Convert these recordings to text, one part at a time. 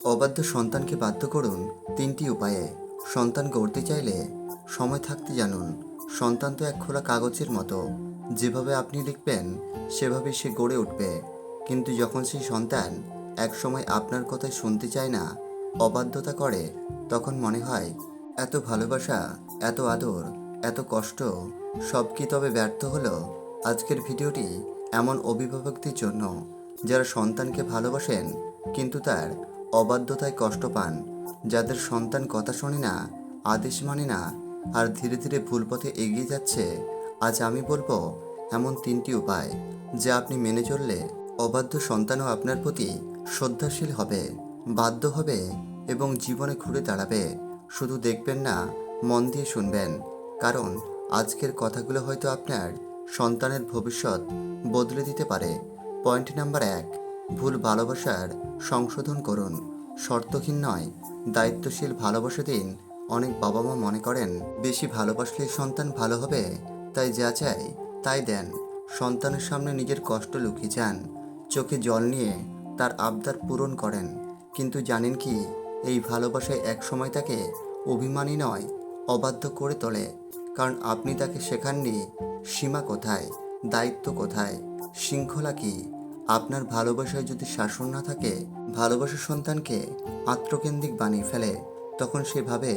অবাধ্য সন্তানকে বাধ্য করুন ৩টি উপায়ে। সন্তান গড়তে চাইলে সময় থাকতে জানুন। সন্তান তো এক খোলা কাগজের মতো, যেভাবে আপনি লিখবেন সেভাবে সে গড়ে উঠবে। কিন্তু যখন সেই সন্তান একসময় আপনার কথাই শুনতে চায় না, অবাধ্যতা করে, তখন মনে হয় এত ভালোবাসা, এত আদর, এত কষ্ট সব কি তবে ব্যর্থ হলো? আজকের ভিডিওটি এমন অভিভাবকদের জন্য যারা সন্তানকে ভালোবাসেন কিন্তু তার অবাধ্যতায় কষ্ট পান, যাদের সন্তান কথা শোনে না, আদেশ মানে না, আর ধীরে ধীরে ভুল পথে এগিয়ে যাচ্ছে। আজ আমি বলবো এমন 3টি উপায় যা আপনি মেনে চললে অবাধ্য সন্তানও আপনার প্রতি শ্রদ্ধাশীল হবে, বাধ্য হবে এবং জীবনে ঘুরে দাঁড়াবে। শুধু দেখবেন না, মন দিয়ে শুনবেন, কারণ আজকের কথাগুলো হয়তো আপনার সন্তানের ভবিষ্যৎ বদলে দিতে পারে। পয়েন্ট নাম্বার 1, ভুল ভালোবাসার সংশোধন করুন। শর্তহীন নয়, দায়িত্বশীল ভালোবাসা দিন। অনেক বাবা মা মনে করেন বেশি ভালোবাসলে সন্তান ভালো হবে, তাই যা চাই তাই দেন। সন্তানের সামনে নিজের কষ্ট লুকিয়ে যান, চোখে জল নিয়ে তার আবদার পূরণ করেন। কিন্তু জানেন কি, এই ভালোবাসায় একসময় তাকে অভিমানী নয়, অবাধ্য করে তোলে। কারণ আপনি তাকে শেখাননি সীমা কোথায়, দায়িত্ব কোথায়, শৃঙ্খলা কী। আপনার ভালোবাসায় যদি শাসন না থাকে, ভালোবাসা সন্তানকে আত্মকেন্দ্রিক বানিয়ে ফেলে। তখন সে ভাবে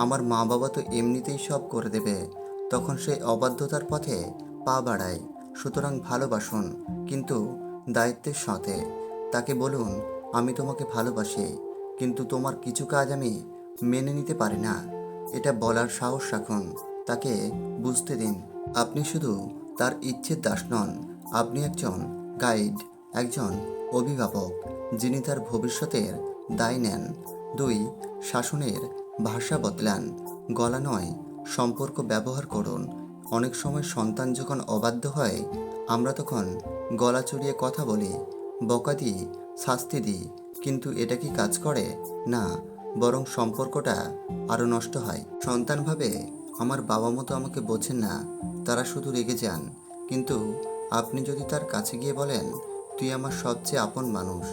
আমার মা বাবা তো এমনিতেই সব করে দেবে। তখন সে অবাধ্যতার পথে পা বাড়ায়। সুতরাং ভালোবাসুন, কিন্তু দায়িত্বের সাথে। তাকে বলুন, আমি তোমাকে ভালোবাসি, কিন্তু তোমার কিছু কাজ আমি মেনে নিতে পারি না। এটা বলার সাহস রাখুন, তাকে বুঝতে দিন আপনি শুধু তার ইচ্ছের দাস নন। আপনি একজন গাইড, একজন অভিভাবক, যিনি তার ভবিষ্যতের দায় নেন। 2, শাসনের ভাষা বদলান, গলা নয়, সম্পর্ক ব্যবহার করুন। অনেক সময় সন্তান যখন অবাধ্য হয়, আমরা তখন গলা চড়িয়ে কথা বলি, বকা দিই, শাস্তি দিই। কিন্তু এটা কি কাজ করে? না, বরং সম্পর্কটা আরও নষ্ট হয়। সন্তান ভাবে আমার বাবা মতো আমাকে বোঝেন না, তারা শুধু রেগে যান। কিন্তু আপনি যদি তার কাছে গিয়ে বলেন, তুই আমার সবচেয়ে আপন মানুষ,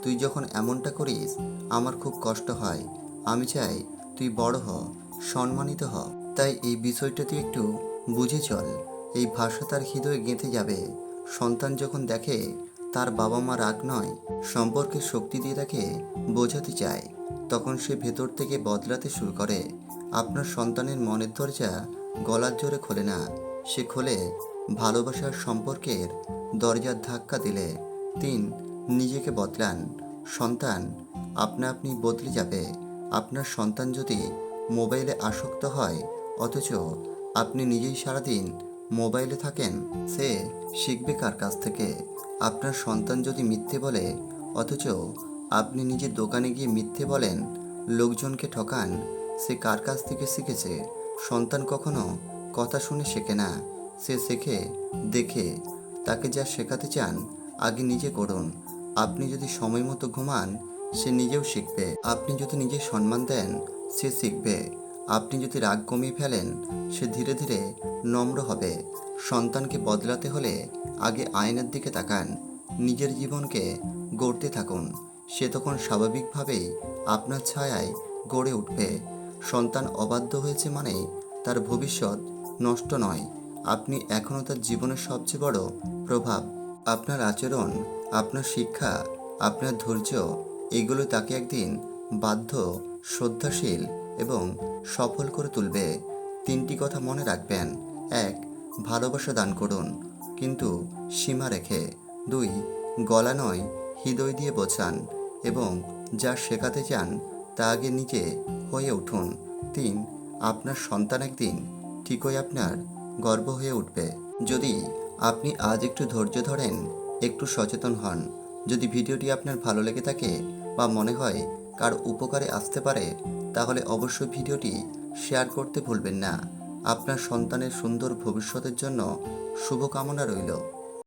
তুই যখন এমনটা করিস আমার খুব কষ্ট হয়, আমি চাই তুই বড় হ, সম্মানিত হ। তাই এই বিষয়টা তুই একটু বুঝে চল। এই ভাষা তার হৃদয়ে গেঁথে যাবে। সন্তান যখন দেখে তার বাবা মা রাগ নয়, সম্পর্কের শক্তি দিয়ে তাকে বোঝাতে চায়, তখন সে ভেতর থেকে বদলাতে শুরু করে। আপনার সন্তানের মনের দরজা গলার জোরে খোলে না, সে খোলে ভালোবাসার সম্পর্কের দরজার ধাক্কা দিলে। 3, নিজেকে বদলান। সন্তান আপনা আপনি বদলে যাবে। আপনার সন্তান যদি মোবাইলে আসক্ত হয়, অথচ আপনি নিজেই সারাদিন মোবাইলে থাকেন, সে শিখবে কার কাছ থেকে? আপনার সন্তান যদি মিথ্যে বলে, অথচ আপনি নিজের দোকানে গিয়ে মিথ্যে বলেন, লোকজনকে ঠকান, সে কার কাছ থেকে শিখেছে? সন্তান কখনো কথা শুনে শেখে না, সে শেখে দেখে। তাকে যা শেখাতে চান আগে নিজে করুন। আপনি যদি সময় মতো ঘুমান, সে নিজেও শিখবে। আপনি যদি নিজে সম্মান দেন, সে শিখবে। আপনি যদি রাগ কমিয়ে ফেলেন, সে ধীরে ধীরে নম্র হবে। সন্তানকে বদলাতে হলে আগে আয়নার দিকে তাকান, নিজের জীবনকে গড়তে থাকুন। সে তখন স্বাভাবিকভাবেই আপনার ছায়ায় গড়ে উঠবে। সন্তান অবাধ্য হয়েছে মানে তার ভবিষ্যৎ নষ্ট নয়, আপনি এখনও তার জীবনের সবচেয়ে বড় প্রভাব। আপনার আচরণ, আপনার শিক্ষা, আপনার ধৈর্য, এগুলো তাকে একদিন বাধ্য, শ্রদ্ধাশীল এবং সফল করে তুলবে। 3টি কথা মনে রাখবেন। 1, ভালোবাসা দান করুন, কিন্তু সীমা রেখে। 2, গলা নয়, হৃদয় দিয়ে বোঝান এবং যা শেখাতে চান তা আগে নিজে হয়ে উঠুন। 3, আপনার সন্তান একদিন ঠিকই আপনার গর্ব হয়ে উঠবে। যদি আপনি আজ একটু ধৈর্য ধরেন, একটু সচেতন হন। যদি ভিডিওটি আপনার ভালো লেগে থাকে বা মনে হয় কার উপকারে আসতে পারে, তাহলে অবশ্যই ভিডিওটি শেয়ার করতে ভুলবেন না। আপনার সন্তানের সুন্দর ভবিষ্যতের জন্য শুভকামনা রইল।